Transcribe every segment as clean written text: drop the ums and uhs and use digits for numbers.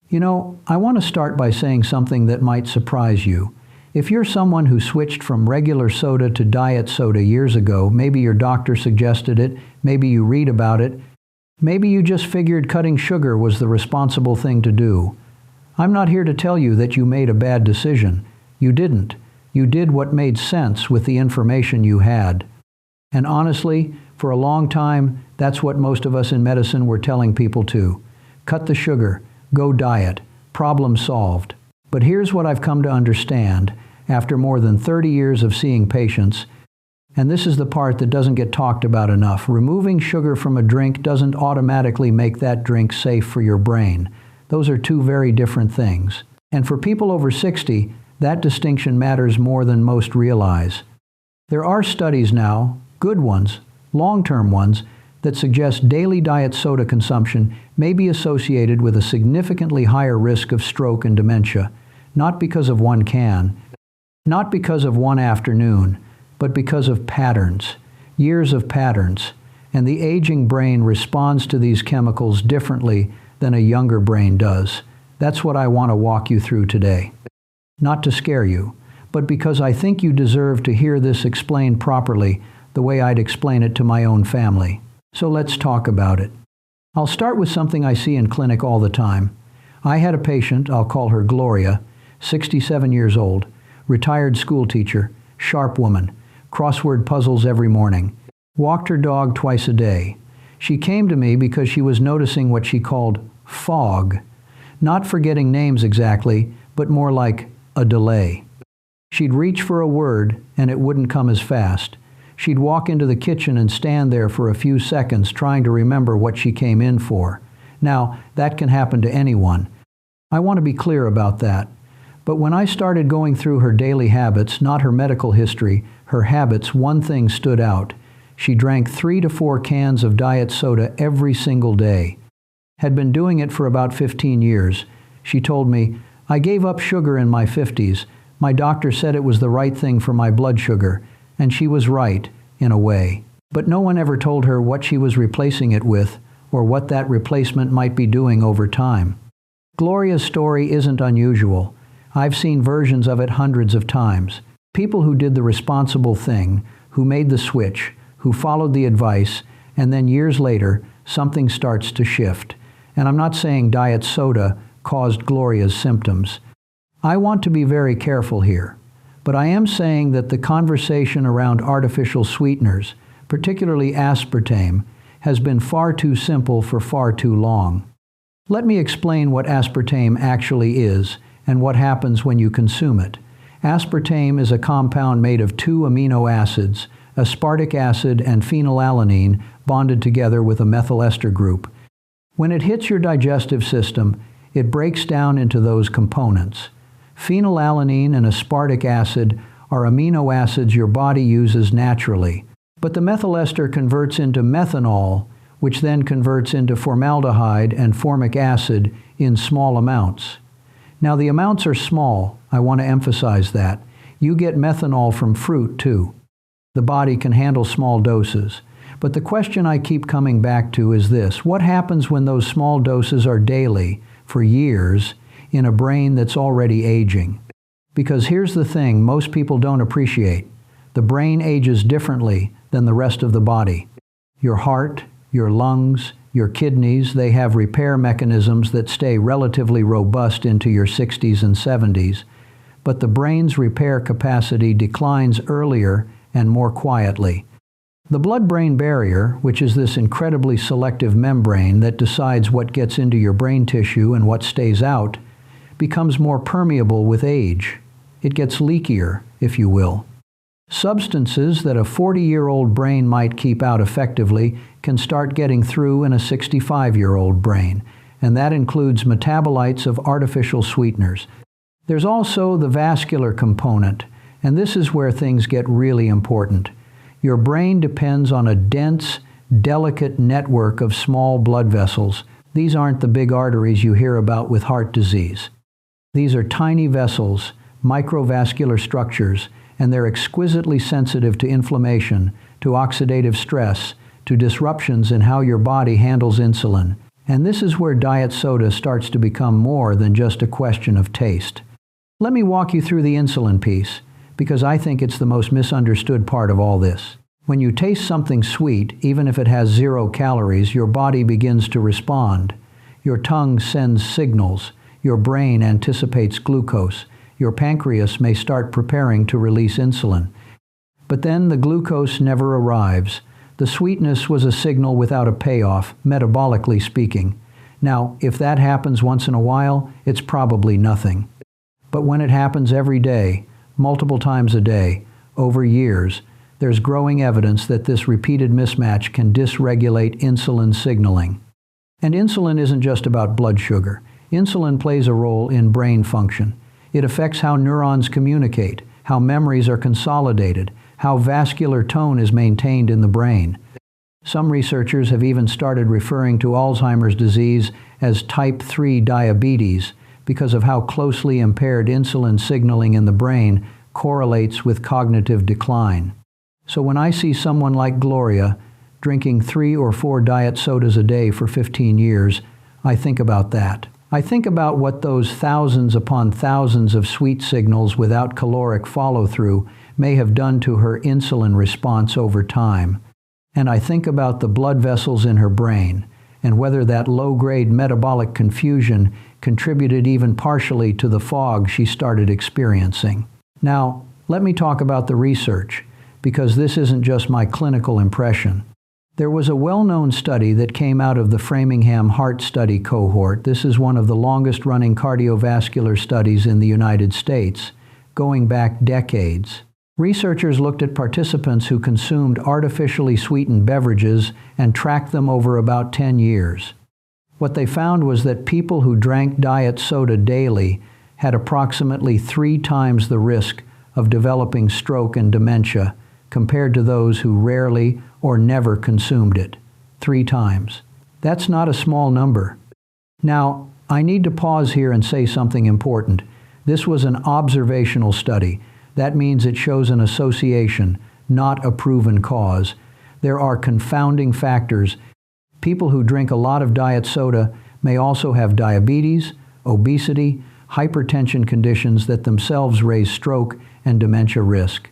You know, I want to start by saying something that might surprise you. If you're someone who switched from regular soda to diet soda years ago, maybe your doctor suggested it, maybe you read about it, maybe you just figured cutting sugar was the responsible thing to do. I'm not here to tell you that you made a bad decision. You didn't. You did what made sense with the information you had. And honestly, for a long time, that's what most of us in medicine were telling people too. Cut the sugar. Go diet. Problem solved. But here's what I've come to understand after more than 30 years of seeing patients, and this is the part that doesn't get talked about enough. Removing sugar from a drink doesn't automatically make that drink safe for your brain. Those are two very different things. And for people over 60, that distinction matters more than most realize. There are studies now, good ones, long-term ones, that suggest daily diet soda consumption may be associated with a significantly higher risk of stroke and dementia, not because of one can, not because of one afternoon, but because of patterns, years of patterns, and the aging brain responds to these chemicals differently than a younger brain does. That's what I want to walk you through today. Not to scare you, but because I think you deserve to hear this explained properly the way I'd explain it to my own family. So let's talk about it. I'll start with something I see in clinic all the time. I had a patient, I'll call her Gloria, 67 years old, retired school teacher, sharp woman, crossword puzzles every morning, walked her dog twice a day. She came to me because she was noticing what she called fog, not forgetting names exactly, but more like a delay. She'd reach for a word and it wouldn't come as fast. She'd walk into the kitchen and stand there for a few seconds trying to remember what she came in for. Now, that can happen to anyone. I want to be clear about that. But when I started going through her daily habits, not her medical history, her habits, one thing stood out. She drank 3 to 4 cans of diet soda every single day. Had been doing it for about 15 years. She told me, "I gave up sugar in my 50s. My doctor said it was the right thing for my blood sugar." And she was right, in a way. But no one ever told her what she was replacing it with, or what that replacement might be doing over time. Gloria's story isn't unusual. I've seen versions of it hundreds of times. People who did the responsible thing, who made the switch, who followed the advice, and then years later, something starts to shift. And I'm not saying diet soda caused Gloria's symptoms. I want to be very careful here. But I am saying that the conversation around artificial sweeteners, particularly aspartame, has been far too simple for far too long. Let me explain what aspartame actually is and what happens when you consume it. Aspartame is a compound made of 2 amino acids, aspartic acid and phenylalanine, bonded together with a methyl ester group. When it hits your digestive system, it breaks down into those components. Phenylalanine and aspartic acid are amino acids your body uses naturally, but the methyl ester converts into methanol, which then converts into formaldehyde and formic acid in small amounts. Now the amounts are small, I want to emphasize that. You get methanol from fruit too. The body can handle small doses. But the question I keep coming back to is this: what happens when those small doses are daily, for years, in a brain that's already aging? Because here's the thing most people don't appreciate. The brain ages differently than the rest of the body. Your heart, your lungs, your kidneys, they have repair mechanisms that stay relatively robust into your 60s and 70s, but the brain's repair capacity declines earlier and more quietly. The blood-brain barrier, which is this incredibly selective membrane that decides what gets into your brain tissue and what stays out, becomes more permeable with age. It gets leakier, if you will. Substances that a 40-year-old brain might keep out effectively can start getting through in a 65-year-old brain, and that includes metabolites of artificial sweeteners. There's also the vascular component, and this is where things get really important. Your brain depends on a dense, delicate network of small blood vessels. These aren't the big arteries you hear about with heart disease. These are tiny vessels, microvascular structures, and they're exquisitely sensitive to inflammation, to oxidative stress, to disruptions in how your body handles insulin. And this is where diet soda starts to become more than just a question of taste. Let me walk you through the insulin piece, because I think it's the most misunderstood part of all this. When you taste something sweet, even if it has 0 calories, your body begins to respond. Your tongue sends signals. Your brain anticipates glucose. Your pancreas may start preparing to release insulin. But then the glucose never arrives. The sweetness was a signal without a payoff, metabolically speaking. Now, if that happens once in a while, it's probably nothing. But when it happens every day, multiple times a day, over years, there's growing evidence that this repeated mismatch can dysregulate insulin signaling. And insulin isn't just about blood sugar. Insulin plays a role in brain function. It affects how neurons communicate, how memories are consolidated, how vascular tone is maintained in the brain. Some researchers have even started referring to Alzheimer's disease as type 3 diabetes because of how closely impaired insulin signaling in the brain correlates with cognitive decline. So when I see someone like Gloria drinking 3 or 4 diet sodas a day for 15 years, I think about that. I think about what those thousands upon thousands of sweet signals without caloric follow-through may have done to her insulin response over time. And I think about the blood vessels in her brain, and whether that low-grade metabolic confusion contributed even partially to the fog she started experiencing. Now, let me talk about the research, because this isn't just my clinical impression. There was a well-known study that came out of the Framingham Heart Study cohort. This is one of the longest-running cardiovascular studies in the United States, going back decades. Researchers looked at participants who consumed artificially sweetened beverages and tracked them over about 10 years. What they found was that people who drank diet soda daily had approximately 3 times the risk of developing stroke and dementia compared to those who rarely or never consumed it. 3 times. That's not a small number. Now, I need to pause here and say something important. This was an observational study. That means it shows an association, not a proven cause. There are confounding factors. People who drink a lot of diet soda may also have diabetes, obesity, hypertension conditions that themselves raise stroke and dementia risk.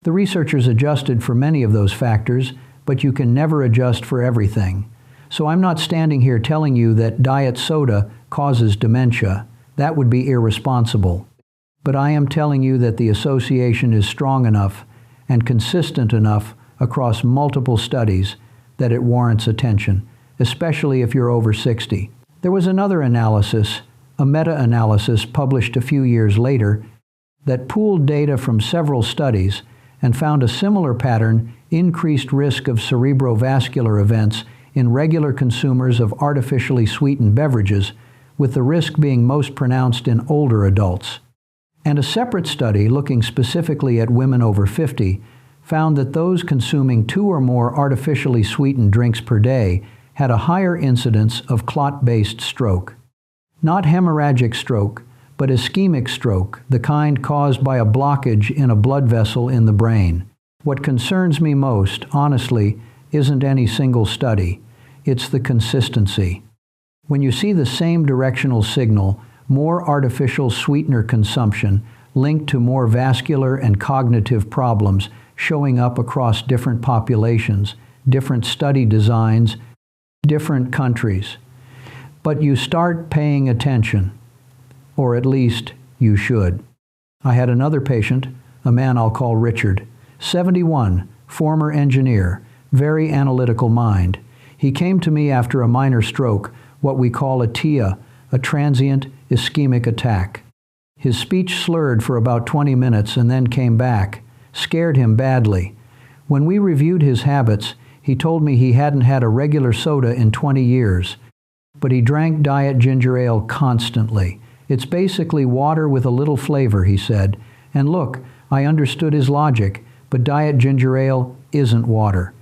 The researchers adjusted for many of those factors, but you can never adjust for everything. So I'm not standing here telling you that diet soda causes dementia. That would be irresponsible. But I am telling you that the association is strong enough and consistent enough across multiple studies that it warrants attention, especially if you're over 60. There was another analysis, a meta-analysis published a few years later, that pooled data from several studies and found a similar pattern, increased risk of cerebrovascular events in regular consumers of artificially sweetened beverages, with the risk being most pronounced in older adults. And a separate study looking specifically at women over 50 found that those consuming 2 or more artificially sweetened drinks per day had a higher incidence of clot-based stroke. Not hemorrhagic stroke, but ischemic stroke, the kind caused by a blockage in a blood vessel in the brain. What concerns me most, honestly, isn't any single study. It's the consistency. When you see the same directional signal, more artificial sweetener consumption linked to more vascular and cognitive problems showing up across different populations, different study designs, different countries. But you start paying attention. Or at least you should. I had another patient, a man I'll call Richard, 71, former engineer, very analytical mind. He came to me after a minor stroke, what we call a TIA, a transient ischemic attack. His speech slurred for about 20 minutes and then came back, scared him badly. When we reviewed his habits, he told me he hadn't had a regular soda in 20 years, but he drank diet ginger ale constantly. It's basically water with a little flavor, he said. And look, I understood his logic, but diet ginger ale isn't water.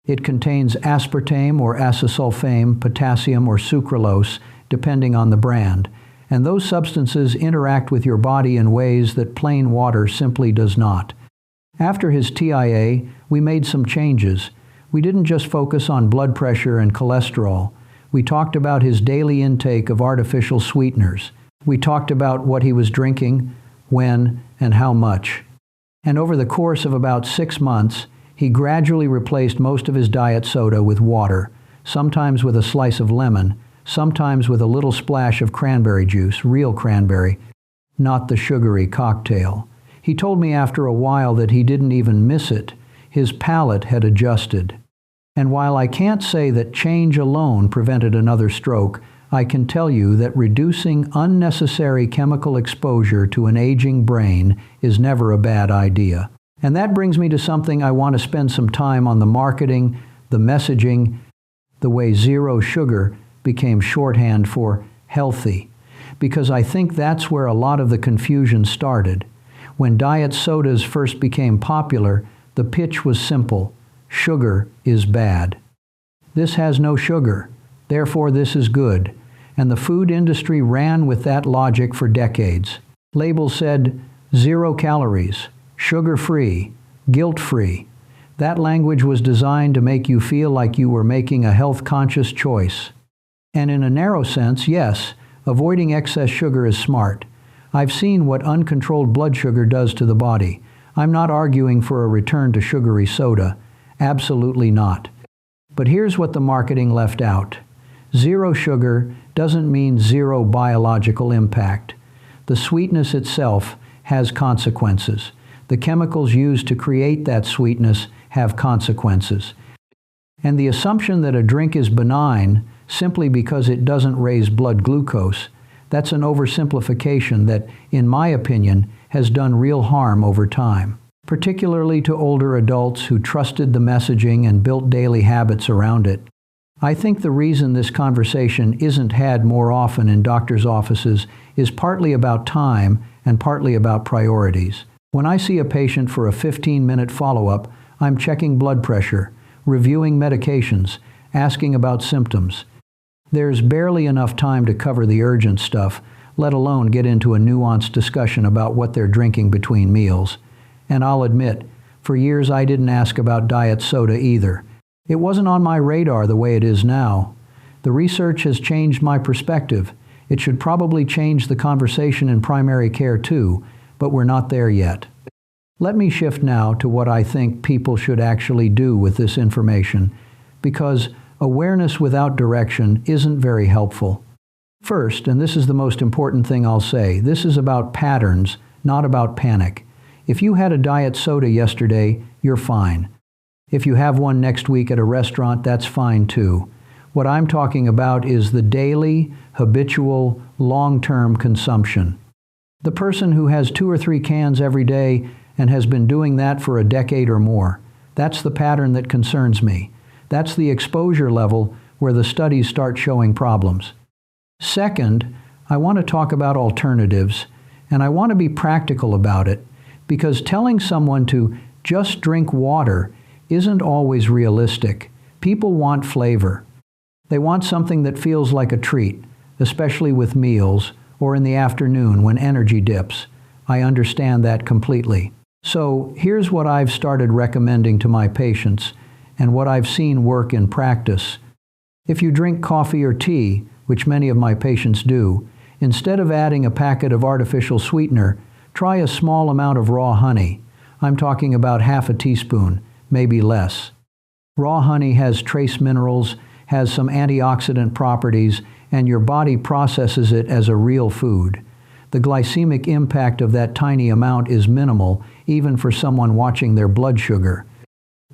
It contains aspartame or acesulfame, potassium or sucralose, depending on the brand. And those substances interact with your body in ways that plain water simply does not. After his TIA, we made some changes. We didn't just focus on blood pressure and cholesterol. We talked about his daily intake of artificial sweeteners. We talked about what he was drinking, when, and how much. And over the course of about 6 months, he gradually replaced most of his diet soda with water, sometimes with a slice of lemon, sometimes with a little splash of cranberry juice, real cranberry, not the sugary cocktail. He told me after a while that he didn't even miss it. His palate had adjusted. And while I can't say that change alone prevented another stroke, I can tell you that reducing unnecessary chemical exposure to an aging brain is never a bad idea. And that brings me to something I want to spend some time on: the marketing, the messaging, the way zero sugar became shorthand for healthy. Because I think that's where a lot of the confusion started. When diet sodas first became popular, the pitch was simple: sugar is bad. This has no sugar, therefore this is good. And the food industry ran with that logic for decades. Labels said 0 calories, sugar-free, guilt-free. That language was designed to make you feel like you were making a health-conscious choice. And in a narrow sense, yes, avoiding excess sugar is smart. I've seen what uncontrolled blood sugar does to the body. I'm not arguing for a return to sugary soda. Absolutely not. But here's what the marketing left out. Zero sugar doesn't mean zero biological impact. The sweetness itself has consequences. The chemicals used to create that sweetness have consequences. And the assumption that a drink is benign simply because it doesn't raise blood glucose, that's an oversimplification that, in my opinion, has done real harm over time, particularly to older adults who trusted the messaging and built daily habits around it. I think the reason this conversation isn't had more often in doctors' offices is partly about time and partly about priorities. When I see a patient for a 15-minute follow-up, I'm checking blood pressure, reviewing medications, asking about symptoms. There's barely enough time to cover the urgent stuff, let alone get into a nuanced discussion about what they're drinking between meals. And I'll admit, for years I didn't ask about diet soda either. It wasn't on my radar the way it is now. The research has changed my perspective. It should probably change the conversation in primary care too, but we're not there yet. Let me shift now to what I think people should actually do with this information, because awareness without direction isn't very helpful. First, and this is the most important thing I'll say, this is about patterns, not about panic. If you had a diet soda yesterday, you're fine. If you have one next week at a restaurant, that's fine too. What I'm talking about is the daily, habitual, long-term consumption. The person who has 2 or 3 cans every day and has been doing that for a decade or more. That's the pattern that concerns me. That's the exposure level where the studies start showing problems. Second, I want to talk about alternatives, and I want to be practical about it, because telling someone to just drink water isn't always realistic. People want flavor. They want something that feels like a treat, especially with meals or in the afternoon when energy dips. I understand that completely. So here's what I've started recommending to my patients and what I've seen work in practice. If you drink coffee or tea, which many of my patients do, instead of adding a packet of artificial sweetener, try a small amount of raw honey. I'm talking about half a teaspoon, maybe less. Raw honey has trace minerals, has some antioxidant properties, and your body processes it as a real food. The glycemic impact of that tiny amount is minimal, even for someone watching their blood sugar.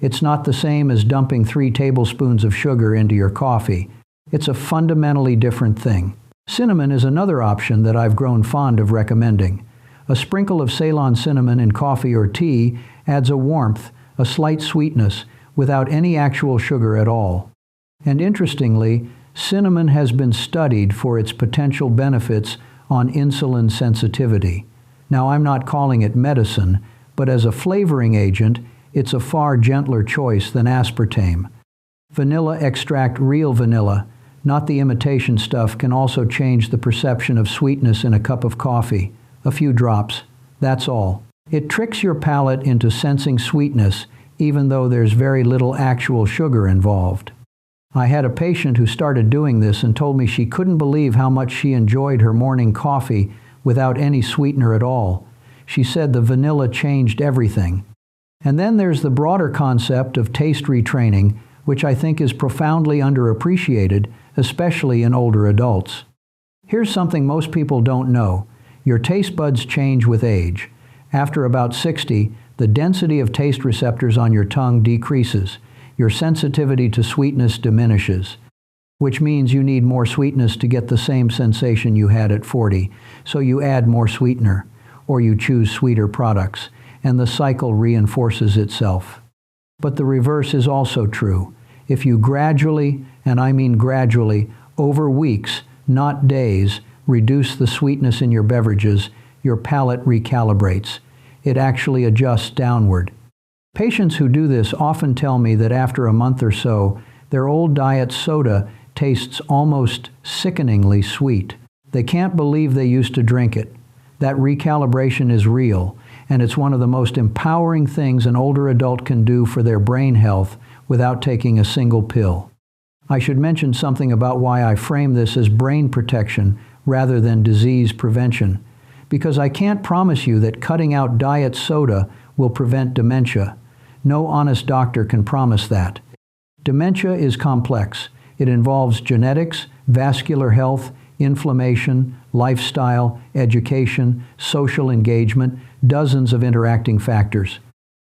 It's not the same as dumping 3 tablespoons of sugar into your coffee. It's a fundamentally different thing. Cinnamon is another option that I've grown fond of recommending. A sprinkle of Ceylon cinnamon in coffee or tea adds a warmth, a slight sweetness, without any actual sugar at all. And interestingly, cinnamon has been studied for its potential benefits on insulin sensitivity. Now, I'm not calling it medicine, but as a flavoring agent, it's a far gentler choice than aspartame. Vanilla extract, real vanilla, not the imitation stuff, can also change the perception of sweetness in a cup of coffee. A few drops, that's all. It tricks your palate into sensing sweetness, even though there's very little actual sugar involved. I had a patient who started doing this and told me she couldn't believe how much she enjoyed her morning coffee without any sweetener at all. She said the vanilla changed everything. And then there's the broader concept of taste retraining, which I think is profoundly underappreciated, especially in older adults. Here's something most people don't know. Your taste buds change with age. After about 60, the density of taste receptors on your tongue decreases. Your sensitivity to sweetness diminishes, which means you need more sweetness to get the same sensation you had at 40. So you add more sweetener, or you choose sweeter products, and the cycle reinforces itself. But the reverse is also true. If you gradually, and I mean gradually, over weeks, not days, reduce the sweetness in your beverages, your palate recalibrates. It actually adjusts downward. Patients who do this often tell me that after a month or so, their old diet soda tastes almost sickeningly sweet. They can't believe they used to drink it. That recalibration is real, and it's one of the most empowering things an older adult can do for their brain health without taking a single pill. I should mention something about why I frame this as brain protection rather than disease prevention, because I can't promise you that cutting out diet soda will prevent dementia. No honest doctor can promise that. Dementia is complex. It involves genetics, vascular health, inflammation, lifestyle, education, social engagement, dozens of interacting factors.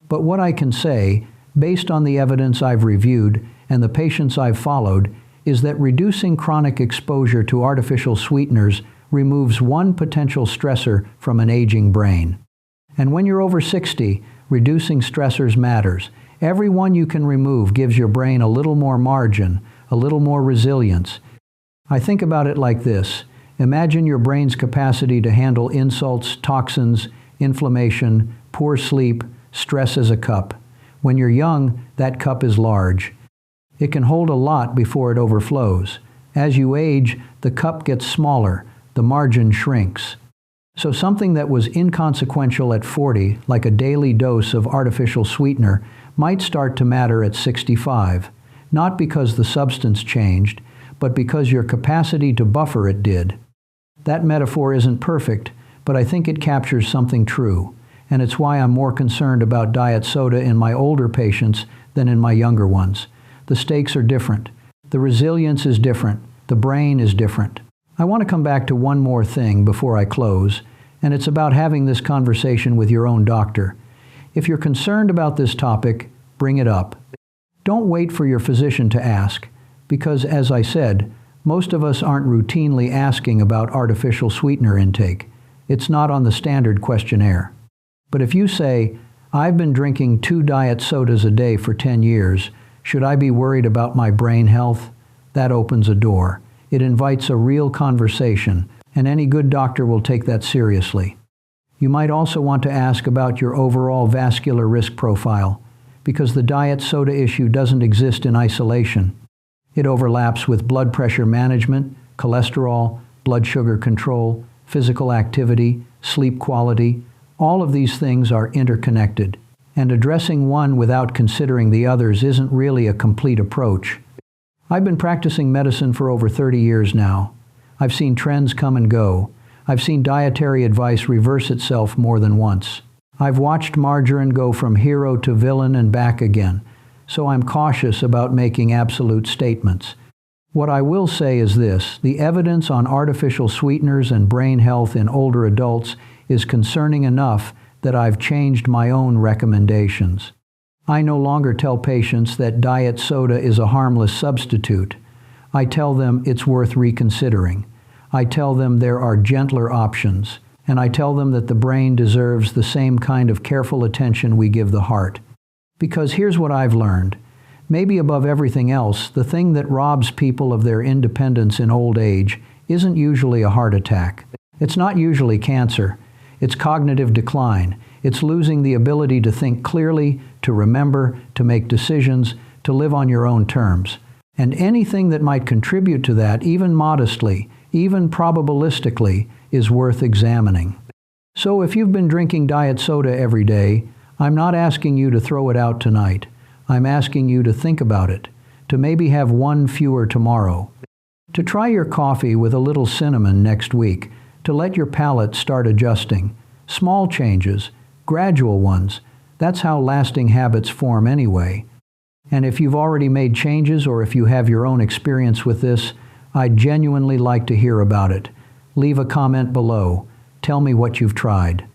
But what I can say, based on the evidence I've reviewed and the patients I've followed, is that reducing chronic exposure to artificial sweeteners removes one potential stressor from an aging brain. And when you're over 60, reducing stressors matters. Every one you can remove gives your brain a little more margin, a little more resilience. I think about it like this. Imagine your brain's capacity to handle insults, toxins, inflammation, poor sleep, stress as a cup. When you're young, that cup is large. It can hold a lot before it overflows. As you age, the cup gets smaller, the margin shrinks. So something that was inconsequential at 40, like a daily dose of artificial sweetener, might start to matter at 65, not because the substance changed, but because your capacity to buffer it did. That metaphor isn't perfect, but I think it captures something true, and it's why I'm more concerned about diet soda in my older patients than in my younger ones. The stakes are different. The resilience is different. The brain is different. I want to come back to one more thing before I close, and it's about having this conversation with your own doctor. If you're concerned about this topic, bring it up. Don't wait for your physician to ask, because, as I said, most of us aren't routinely asking about artificial sweetener intake. It's not on the standard questionnaire. But if you say, "I've been drinking 2 diet sodas a day for 10 years, should I be worried about my brain health?" that opens a door. It invites a real conversation, and any good doctor will take that seriously. You might also want to ask about your overall vascular risk profile, because the diet soda issue doesn't exist in isolation. It overlaps with blood pressure management, cholesterol, blood sugar control, physical activity, sleep quality. All of these things are interconnected, and addressing one without considering the others isn't really a complete approach. I've been practicing medicine for over 30 years now. I've seen trends come and go. I've seen dietary advice reverse itself more than once. I've watched margarine go from hero to villain and back again, so I'm cautious about making absolute statements. What I will say is this: the evidence on artificial sweeteners and brain health in older adults is concerning enough that I've changed my own recommendations. I no longer tell patients that diet soda is a harmless substitute. I tell them it's worth reconsidering. I tell them there are gentler options, and I tell them that the brain deserves the same kind of careful attention we give the heart. Because here's what I've learned. Maybe above everything else, the thing that robs people of their independence in old age isn't usually a heart attack. It's not usually cancer. It's cognitive decline. It's losing the ability to think clearly, to remember, to make decisions, to live on your own terms. And anything that might contribute to that, even modestly, even probabilistically, is worth examining. So if you've been drinking diet soda every day, I'm not asking you to throw it out tonight. I'm asking you to think about it, to maybe have one fewer tomorrow, to try your coffee with a little cinnamon next week, to let your palate start adjusting. Small changes, gradual ones. That's how lasting habits form anyway. And if you've already made changes or if you have your own experience with this, I'd genuinely like to hear about it. Leave a comment below. Tell me what you've tried.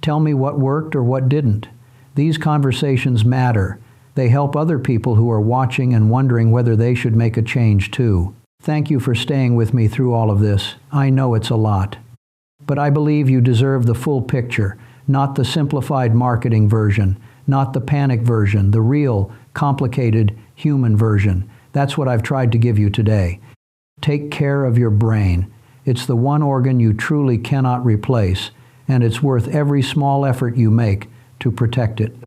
Tell me what worked or what didn't. These conversations matter. They help other people who are watching and wondering whether they should make a change too. Thank you for staying with me through all of this. I know it's a lot. But I believe you deserve the full picture, not the simplified marketing version, not the panic version, the real, complicated, human version. That's what I've tried to give you today. Take care of your brain. It's the one organ you truly cannot replace, and it's worth every small effort you make to protect it.